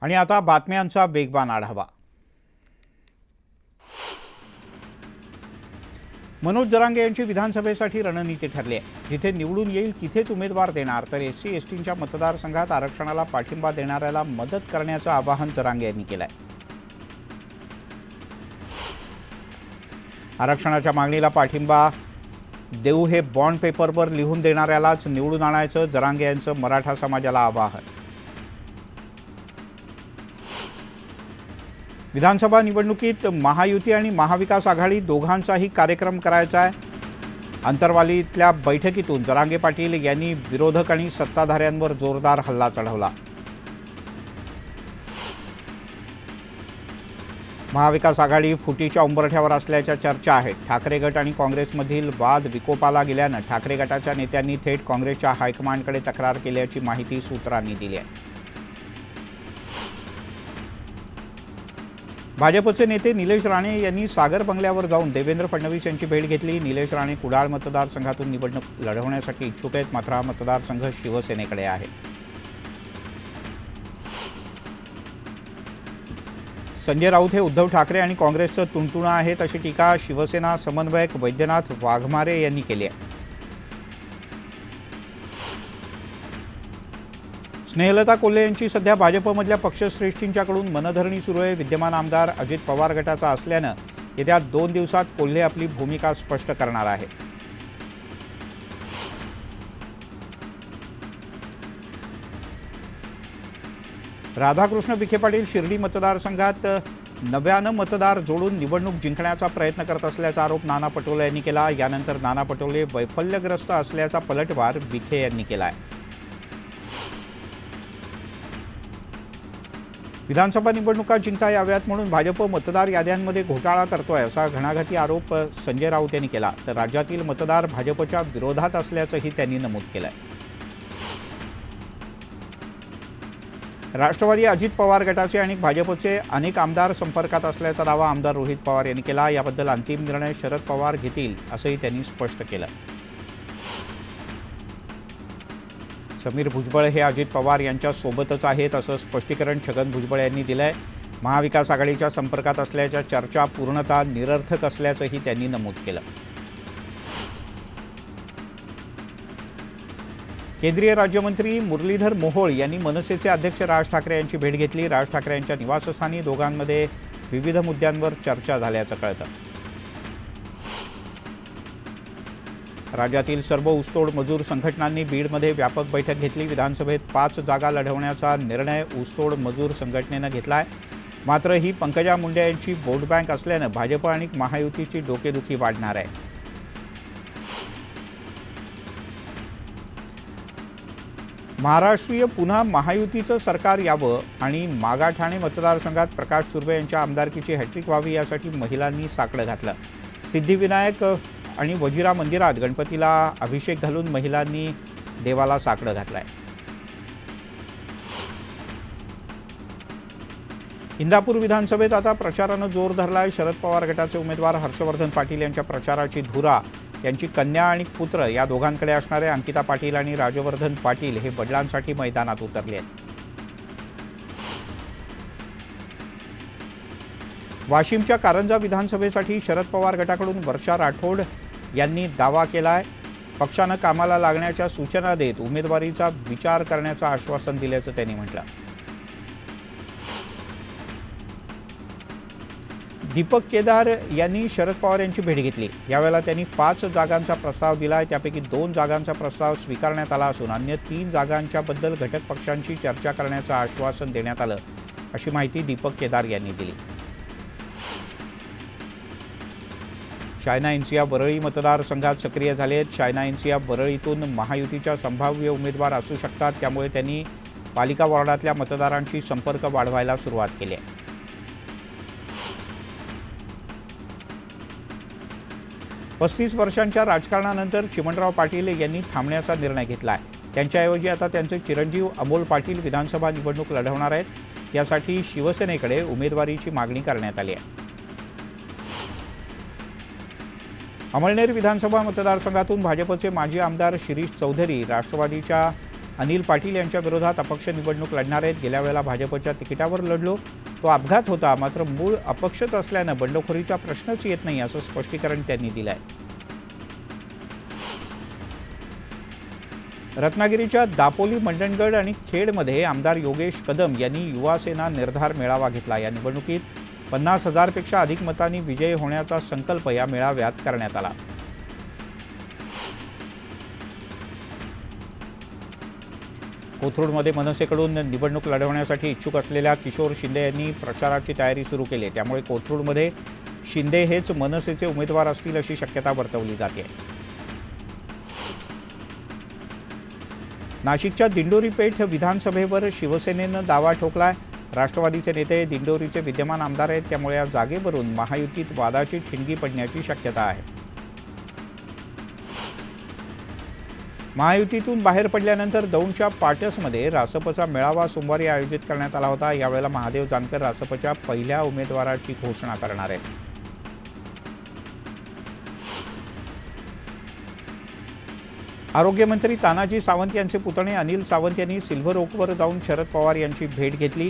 आणि आता बातम्यांचा वेगवान आढावा। मनोज जरांगे यांची विधानसभेसाठी रणनीती ठरली आहे। जिथे निवडून येईल तिथेच उमेदवार देणार, तर एससी एसटीच्या मतदारसंघात आरक्षणाला पाठिंबा देणाऱ्याला मदत करण्याचं आवाहन जरांगे यांनी केलं आहे। आरक्षणाच्या मागणीला पाठिंबा देऊ हे बॉन्ड पेपरवर लिहून देणाऱ्यालाच निवडून आणायचं, जरांगे यांचं मराठा समाजाला आवाहन। विधानसभा निवडणुकीत महायुती आणि महाविकास आघाडी दोघांचाही कार्यक्रम करायचा आहे। अंतरवालीतल्या बैठकीतून जरांगे पाटील यांनी विरोधक आणि सत्ताधाऱ्यांवर जोरदार हल्ला चढवला। महाविकास आघाडी फुटीच्या उंबरठ्यावर असल्याच्या चर्चा आहेत। ठाकरे गट आणि काँग्रेसमधील वाद विकोपाला गेल्यानं ठाकरे गटाच्या नेत्यांनी थेट काँग्रेसच्या हायकमांडकडे तक्रार केल्याची माहिती सूत्रांनी दिली आहे। भाजपचे नेते निलेश राणे यांनी सागर बंगल्यावर जाऊन देवेंद्र फडणवीस यांची भेट घेतली। निलेश राणे कुडाळ मतदारसंघातून निवडणूक लढवण्यासाठी इच्छुक आहेत, मात्र हा मतदारसंघ शिवसेनेकडे आहे। संजय राऊत हे उद्धव ठाकरे आणि काँग्रेसचं तुणतुणं आहेत, अशी टीका शिवसेना समन्वयक वैद्यनाथ वाघमारे यांनी केली आहे। स्नेहलता कोल्हे यांची सध्या भाजपमधल्या पक्षश्रेष्ठींच्याकडून मनधरणी सुरू आहे। विद्यमान आमदार अजित पवार गटाचा असल्यानं येत्या 2 दिवसात कोल्हे आपली भूमिका स्पष्ट करणार आहे। राधाकृष्ण विखे पाटील शिर्डी मतदारसंघात नव्यानं मतदार जोडून निवडणूक जिंकण्याचा प्रयत्न करत असल्याचा आरोप नाना पटोले यांनी केला। यानंतर नाना पटोले वैफल्यग्रस्त असल्याचा पलटवार विखे यांनी केला आहे। विधानसभा निवडणुका जिंकता याव्यात म्हणून भाजप मतदार याद्यांमध्ये घोटाळा करतोय, असा घणाघाती आरोप संजय राऊत यांनी केला। तर राज्यातील मतदार भाजपच्या विरोधात असल्याचंही त्यांनी नमूद केलंय। राष्ट्रवादी अजित पवार गटाचे आणि भाजपचे अनेक आमदार संपर्कात असल्याचा दावा आमदार रोहित पवार यांनी केला। याबद्दल अंतिम निर्णय शरद पवार घेतील, असंही त्यांनी स्पष्ट केलं। समीर भुजबळ हे अजित पवार यांच्या सोबतच आहेत, असं स्पष्टीकरण छगन भुजबळ यांनी दिलंय। महाविकास आघाडीच्या संपर्कात असल्याच्या चर्चा पूर्णतः निरर्थक असल्याचंही त्यांनी नमूद केलं। केंद्रीय राज्यमंत्री मुरलीधर मोहोळ यांनी मनसेचे अध्यक्ष राज ठाकरे यांची भेट घेतली। राज ठाकरे यांच्या निवासस्थानी दोघांमध्ये विविध मुद्द्यांवर चर्चा झाल्याचं कळतं। राज्यातील सर्व ऊसतोड मजूर संघटनांनी बीडमध्ये व्यापक बैठक घेतली। विधानसभेत 5 जागा लढवण्याचा निर्णय ऊसतोड मजूर संघटनेनं घेतलाय। मात्र ही पंकजा मुंडे यांची वोट बँक असल्यानं भाजप आणि महायुतीची डोकेदुखी वाढणार आहे। महाराष्ट्रीय पुन्हा महायुतीचं सरकार यावं आणि मागा ठाणे मतदारसंघात प्रकाश सुर्वे यांच्या आमदारकीची हॅट्रिक व्हावी यासाठी महिलांनी साकडं घातलं। सिद्धिविनायक आणि वजिरा मंदिरात गणपतीला अभिषेक घालून महिलांनी देवाला साकडं घातलंय। इंदापूर विधानसभेत आता प्रचारानं जोर धरलाय। शरद पवार गटाचे उमेदवार हर्षवर्धन पाटील यांच्या प्रचाराची धुरा यांची कन्या आणि पुत्र या दोघांकडे असणारे अंकिता पाटील आणि राजवर्धन पाटील हे वडिलांसाठी मैदानात उतरले आहेत। वाशिमच्या कारंजा विधानसभेसाठी शरद पवार गटाकडून वर्षा राठोड यांनी दावा केलाय। पक्षानं कामाला लागण्याच्या सूचना देत उमेदवारीचा विचार करण्याचं आश्वासन दिल्याचं त्यांनी म्हटलं। दीपक केदार यांनी शरद पवार यांची भेट घेतली। यावेळेला त्यांनी 5 जागांचा प्रस्ताव दिलाय, त्यापैकी 2 जागांचा प्रस्ताव स्वीकारण्यात आला असून अन्य 3 जागांच्या बद्दल घटक पक्षांशी चर्चा करण्याचं आश्वासन देण्यात आलं, अशी माहिती दीपक केदार यांनी दिली। शायना इंसिया वरळी मतदारसंघात सक्रिय झालेत। शायना इंसिया वरळीतून महायुतीच्या संभाव्य उमेदवार असू शकतात, त्यामुळे त्यांनी पालिका वॉर्डातल्या मतदारांशी संपर्क वाढवायला सुरुवात केली आहे। 35 वर्षांच्या राजकारणानंतर चिमणराव पाटील यांनी थांबण्याचा निर्णय घेतला आहे। त्यांच्याऐवजी आता त्यांचे चिरंजीव अमोल पाटील विधानसभा निवडणूक लढवणार आहेत। यासाठी शिवसेनेकडे उमेदवारीची मागणी करण्यात आली आहे। अमळनेर विधानसभा मतदारसंघातून भाजपचे माजी आमदार शिरीष चौधरी राष्ट्रवादीच्या अनिल पाटील यांच्या विरोधात अपक्ष निवडणूक लढणार आहेत. गेल्या वेळेला भाजपच्या तिकिटावर लढलो, तो अपघात होता. मात्र मूळ अपक्षच असल्यानं बंडखोरीचा प्रश्नच येत नाही, असं स्पष्टीकरण त्यांनी दिलं आहे. रत्नागिरीच्या दापोली, मंडणगड आणि खेडमध्ये आमदार योगेश कदम यांनी युवा सेना निर्धार मेळावा घेतला. या निवडणुकीत 50,000 पेक्षा अधिक मतांनी विजयी होण्याचा संकल्प या मेळाव्यात करण्यात आला. कोथरूडमध्ये मनसेकडून निवडणूक लढवण्यासाठी इच्छुक असलेल्या किशोर शिंदे यांनी प्रचाराची तयारी सुरू केली आहे. त्यामुळे कोथरूडमध्ये शिंदे हेच मनसेचे उमेदवार असतील अशी शक्यता वर्तवली जाते. नाशिकच्या दिंडोरी पेठ विधानसभेवर शिवसेनेनं दावा ठोकलाय. राष्ट्रवादीचे नेते दिंडोरीचे विद्यमान आमदार आहेत, त्यामुळे या जागेवरून महायुतीत वादाची ठिणगी पडण्याची शक्यता आहे. महायुतीतून बाहेर पडल्यानंतर दौंडच्या पाटसमध्ये रासपचा मेळावा सोमवारी आयोजित करण्यात आला होता. यावेळेला महादेव जानकर रासपच्या पहिल्या उमेदवाराची घोषणा करणार आहेत. आरोग्यमंत्री तानाजी सावंत यांचे पुतणे अनिल सावंत यांनी सिल्व्हर ओकवर जाऊन शरद पवार यांची भेट घेतली.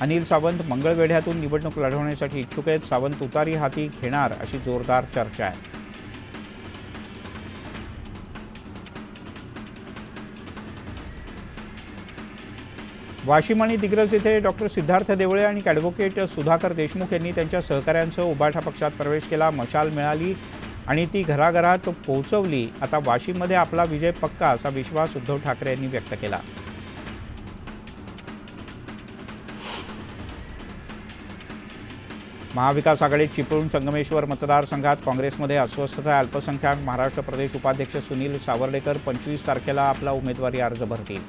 अनिल सावंत मंगळवेढ्यातून निवडणूक लढवण्यासाठी इच्छुक आहेत. सावंत तुतारी हाती घेणार अशी जोरदार चर्चा आहे. वाशिम आणि दिग्रस येथे डॉक्टर सिद्धार्थ देवळे आणि ॲडव्होकेट सुधाकर देशमुख यांनी त्यांच्या सहकाऱ्यांसह उबाठा पक्षात प्रवेश केला. मशाल मिळाली आणि ती घराघरात पोहोचवली. आता वाशिममध्ये आपला विजय पक्का असा विश्वास उद्धव ठाकरे यांनी व्यक्त केला. महाविकास आघाडीत चिपळूण संगमेश्वर मतदारसंघात काँग्रेसमध्ये अस्वस्थता. अल्पसंख्याक महाराष्ट्र प्रदेश उपाध्यक्ष सुनील सावर्डेकर 25 तारखेला आपला उमेदवारी अर्ज भरतील.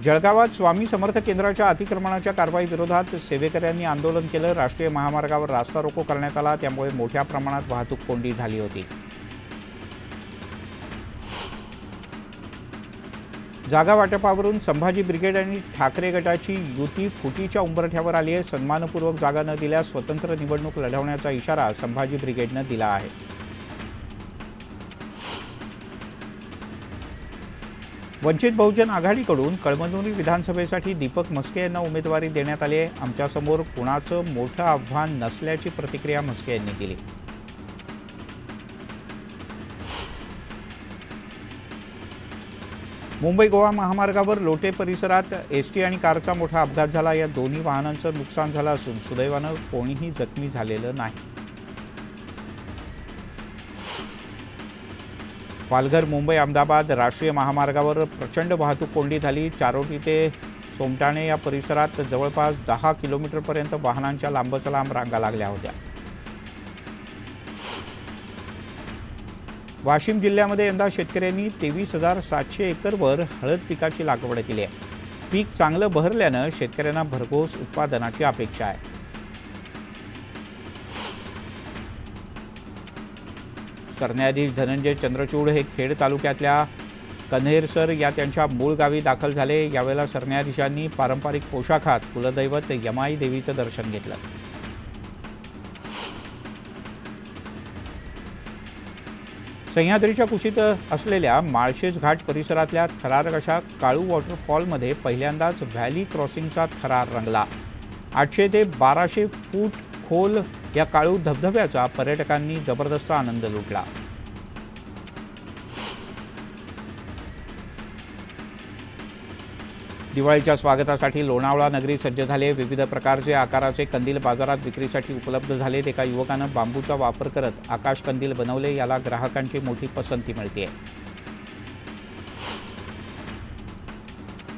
जळगावात स्वामी समर्थ केंद्राच्या अतिक्रमणाच्या कारवाईविरोधात सेवेकऱ्यांनी आंदोलन केलं. राष्ट्रीय महामार्गावर रास्ता रोको करण्यात आला, त्यामुळे मोठ्या प्रमाणात वाहतूक कोंडी झाली होती. जागा वाटपावरून संभाजी ब्रिगेड आणि ठाकरे गटाची युती फुटीच्या उंबरठ्यावर आली आहे. सन्मानपूर्वक जागा न दिल्यास स्वतंत्र निवडणूक लढवण्याचा इशारा संभाजी ब्रिगेडनं दिला आहे. वंचित बहुजन आघाडीकडून कळमनुरी विधानसभेसाठी दीपक म्हस्के यांना उमेदवारी देण्यात आली आहे. आमच्यासमोर कुणाचं मोठं आव्हान नसल्याची प्रतिक्रिया म्हस्के यांनी दिली. मुंबई गोवा महामार्गावर लोटे परिसरात एसटी आणि कारचा मोठा अपघात झाला. या दोन्ही वाहनांचं नुकसान झालं असून सुदैवानं कोणीही जखमी झालेलं नाही. पालघर मुंबई अहमदाबाद राष्ट्रीय महामार्गावर प्रचंड वाहतूक कोंडी झाली. चारोटी ते सोमटाणे या परिसरात जवळपास 10 किलोमीटरपर्यंत वाहनांच्या लांबच लांब रांगा लागल्या होत्या. वाशिम जिल्ह्यामध्ये यंदा शेतकऱ्यांनी 23,700 एकरवर हळद पिकाची लागवड केली आहे. पीक चांगलं बहरल्यानं शेतकऱ्यांना भरघोस उत्पादनाची अपेक्षा आहे. सरन्यायाधीश धनंजय चंद्रचूड हे खेड तालुक्यातल्या कन्हेरसर या त्यांच्या मूळ गावी दाखल झाले. यावेळेला सरन्यायाधीशांनी पारंपरिक पोशाखात कुलदैवत यमाई देवीचं दर्शन घेतलं. सह्याद्रीच्या कुशीत असलेल्या माळशेज घाट परिसरातल्या थरारक अशा काळू वॉटरफॉलमध्ये पहिल्यांदाच व्हॅली क्रॉसिंगचा थरार रंगला. 800 ते 1200 फूट खोल या काळू धबधब्याचा पर्यटकांनी जबरदस्त आनंद लुटला. दिवाळीच्या स्वागतासाठी लोणावळा नगरी सज्ज झाले. विविध प्रकारचे आकाराचे कंदील बाजारात विक्रीसाठी उपलब्ध झालेत. एका युवकानं बांबूचा वापर करत आकाश कंदील बनवले. याला ग्राहकांची मोठी पसंती मिळते.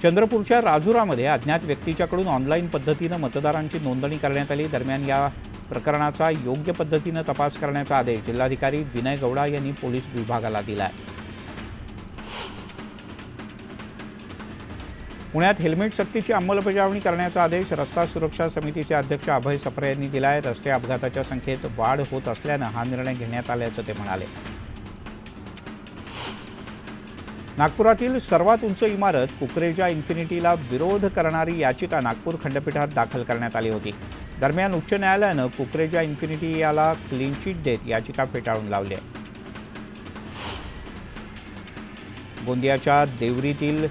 चंद्रपूरच्या राजुरामध्ये अज्ञात व्यक्तीच्याकडून ऑनलाईन पद्धतीनं मतदारांची नोंदणी करण्यात आली. दरम्यान या प्रकरणाचा योग्य पद्धतीनं तपास करण्याचा आदेश जिल्हाधिकारी विनय गौडा यांनी पोलीस विभागाला दिला आहे. पुण्यात हेल्मेट सक्तीची अंमलबजावणी करण्याचा आदेश रस्ता सुरक्षा समितीचे अध्यक्ष अभय सप्रे यांनी दिला आहे. रस्ते अपघाताच्या संख्येत वाढ होत असल्यानं हा निर्णय घेण्यात आल्याचं ते म्हणाले. नागपुरातील सर्वात उंच इमारत कुकरेजा इन्फिनिटीला विरोध करणारी याचिका नागपूर खंडपीठात दाखल करण्यात आली होती. दरम्यान उच्च न्यायालयानं कुकरेजा इन्फिनिटी याला क्लीन चिट देत याचिका फेटाळून लावली आहे. गोंदियाच्या देवरीतील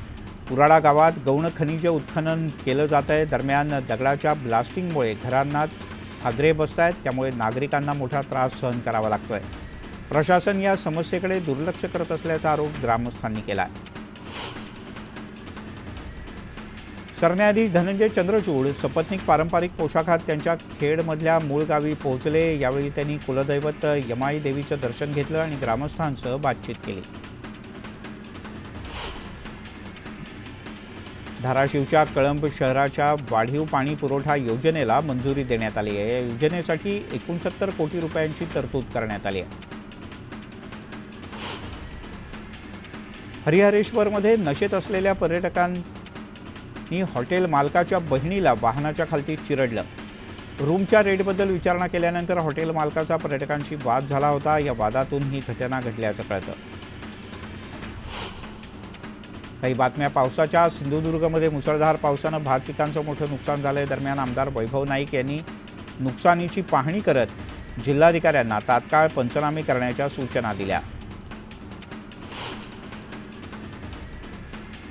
पुराडा गावात गौण खनिज उत्खनन केलं जात आहे. दरम्यान दगडाच्या ब्लास्टिंगमुळे घरांना हादरे बसत आहेत, त्यामुळे नागरिकांना मोठा त्रास सहन करावा लागतोय. प्रशासन या समस्येकडे दुर्लक्ष करत असल्याचा आरोप ग्रामस्थांनी केला आहे. सरन्यायाधीश धनंजय चंद्रचूड सपत्नीक पारंपरिक पोशाखात त्यांच्या खेडमधल्या मूळ गावी पोहोचले. यावेळी त्यांनी कुलदैवत यमाई देवीचं दर्शन घेतलं आणि ग्रामस्थांसह बातचीत केली. धाराशिवच्या कळंब शहराच्या वाढीव पाणी पुरवठा योजनेला मंजुरी देण्यात आली आहे. या योजनेसाठी 69 कोटी रुपयांची तरतूद करण्यात आली आहे. हरिहरेश्वरमध्ये नशेत असलेल्या पर्यटकांनी हॉटेल मालकाच्या बहिणीला वाहनाच्या खालती चिरडलं. रूमच्या रेटबद्दल विचारणा केल्यानंतर हॉटेल मालकाचा पर्यटकांशी वाद झाला होता. या वादातून ही घटना घडल्याचं कळतं. काही बातम्या पावसाच्या. सिंधुदुर्गमध्ये मुसळधार पावसानं भात पिकांचं मोठं नुकसान झालंय. दरम्यान आमदार वैभव नाईक यांनी नुकसानीची पाहणी करत जिल्हाधिकाऱ्यांना तात्काळ पंचनामे करण्याच्या सूचना दिल्या.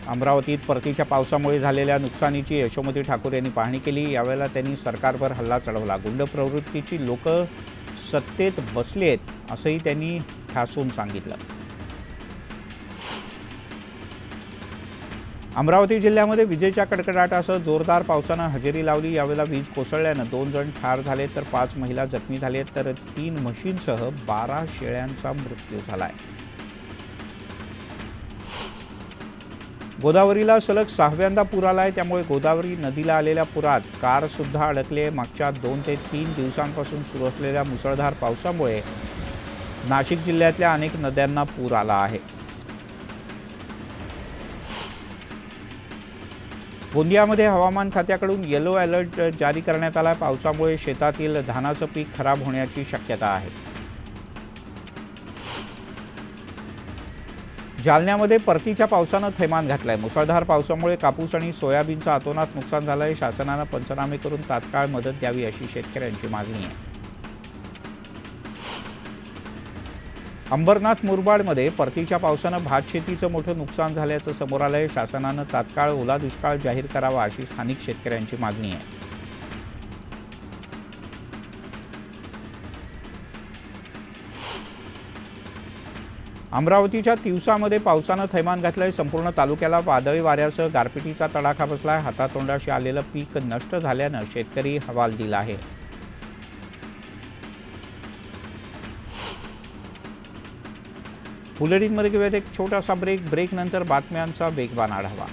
अमरावतीत परतीच्या पावसामुळे झालेल्या नुकसानीची यशोमती ठाकूर यांनी पाहणी केली. यावेळेला त्यांनी सरकारवर हल्ला चढवला. गुंड प्रवृत्तीची लोक सत्तेत बसली आहेत असंही त्यांनी ठासून सांगितलं. अमरावती जिल्ह्यामध्ये विजेच्या कडकडाटासह जोरदार पावसानं हजेरी लावली. यावेळेला वीज कोसळल्यानं 2 जण ठार झाले तर 5 महिला जखमी झाले, तर 3 म्हशींसह 12 शेळ्यांचा मृत्यू झालाय. गोदावरीला सलग 6व्यांदा पूर आलाय. त्यामुळे गोदावरी नदीला आलेल्या पुरात कार सुद्धा अडकले. मागच्या 2 ते 3 दिवसांपासून सुरू असलेल्या मुसळधार पावसामुळे नाशिक जिल्ह्यातल्या अनेक नद्यांना पूर आला आहे. गोंदियामध्ये हवामान खात्याकडून येलो अलर्ट जारी करण्यात आला. पावसामुळे शेतातील धानाचं पीक खराब होण्याची शक्यता आहे. जालन्यामध्ये परतीच्या पावसानं थैमान घातलंय. मुसळधार पावसामुळे कापूस आणि सोयाबीनचं अतोनात नुकसान झालंय. शासनानं पंचनामे करून तात्काळ मदत द्यावी अशी शेतकऱ्यांची मागणी आहे. अंबरनाथ मुरबाडमध्ये परतीच्या पावसानं भात शेतीचं मोठं नुकसान झाल्याचं समोर आलंय. शासनानं तात्काळ ओला दुष्काळ जाहीर करावा अशी स्थानिक शेतकऱ्यांची मागणी आहे. अमरावतीच्या तिवसामध्ये पावसानं थैमान घातलंय. संपूर्ण तालुक्याला वादळी वाऱ्यासह गारपिटीचा तडाखा बसलाय. हातातोंडाशी आलेलं पीक नष्ट झाल्यानं शेतकरी हवालदिल आहे. बुलेटिनमध्ये घेऊयात एक छोटासा ब्रेक. ब्रेकनंतर बातम्यांचा वेगवान आढावा.